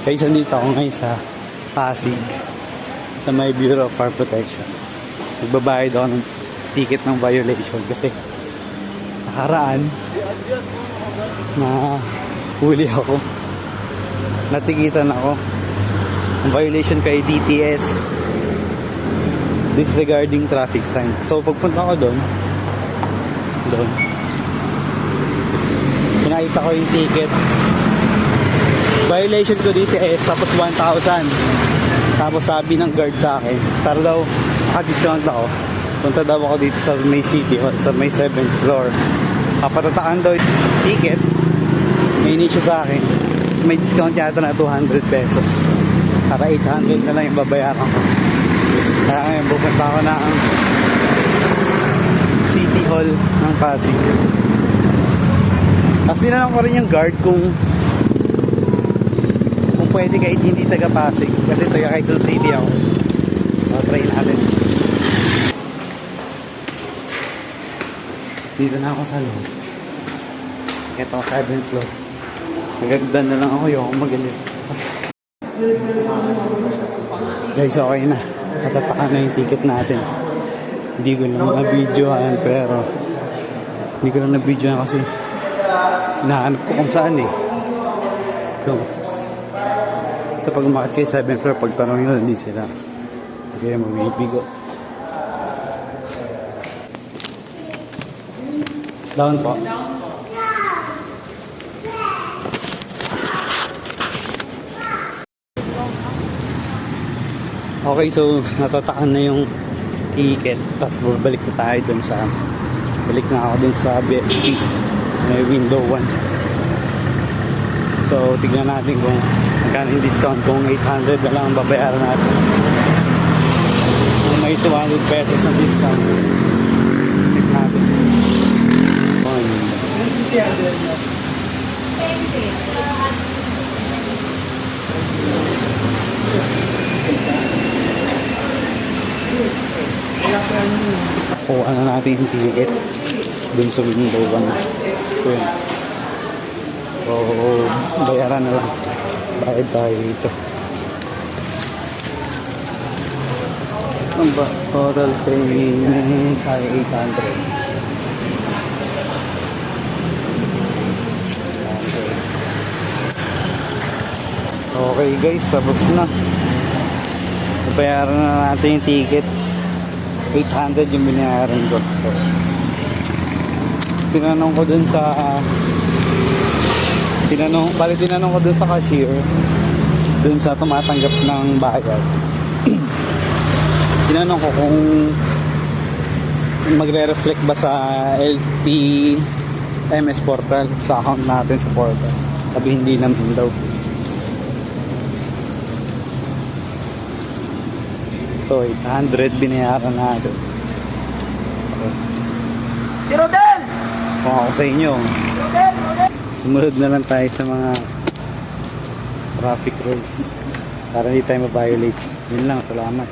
Guys, andito ako ngayon sa Pasig, sa may Bureau of Fire Protection. Nagbabayad ako ng ticket ng violation kasi nakaraan na huli ako, natikitan ako. Ang violation kay DTS, disregarding traffic sign. So pagpunta ko doon pinakita ko yung ticket, violation ko DTS, tapos 1,000. Tapos sabi ng guard sa akin, para daw maka-discount ako, punta daw ako dito sa may City Hall, sa may 7th floor. Kapatatakan daw yung ticket, may inisyo sa akin, may discount yata na 200 pesos. Para 800 na lang yung babayaran ko. Kaya ngayon pupunta ako na ang City Hall ng Pasig. Tapos tinanong ko rin yung guard kung pwede kahit hindi taga Pasig, kasi taga Quezon City ako. So try natin. Dito na ako sa loob. Ito ako 7th floor. Magagdan na lang ako, yung magalit. Guys, okay na. Natataka na yung ticket natin. Hindi ko lang na-videohan, pero hindi ko lang na-videohan kasi hinahanap ko kung saan eh. So, sa pag-umakit kayo 7th floor, pagtanong nyo, hindi sila. Kaya magbibigo. Down po. Okay, so natatakan na yung ticket. Tapos balik na tayo dun sa dun sa BFT. May window 1. So tignan natin kung magkano yung discount, kung 800 na lang ang babayaran natin. Kung may 200 pesos na discount, check natin. O ano natin yung ticket dun sa window 1. So yun. So bayaran na lang. Bayad tayo dito. Ang ba? Total payment ay 800. Okay guys, tapos na. Bayaran na natin yung ticket. 800 yung binayaran ko. So, tinanong ko dun sa cashier, dun sa tumatanggap ng bayad. Tinanong ko kung magre-reflect ba sa LTMS portal, sa account natin sa portal. Sabi hindi naman daw. Ito, 800 binayaran natin. Zero din! Kung ako sa inyo, sumunod na lang tayo sa mga traffic rules para hindi tayo ma-violate. Yun lang, salamat.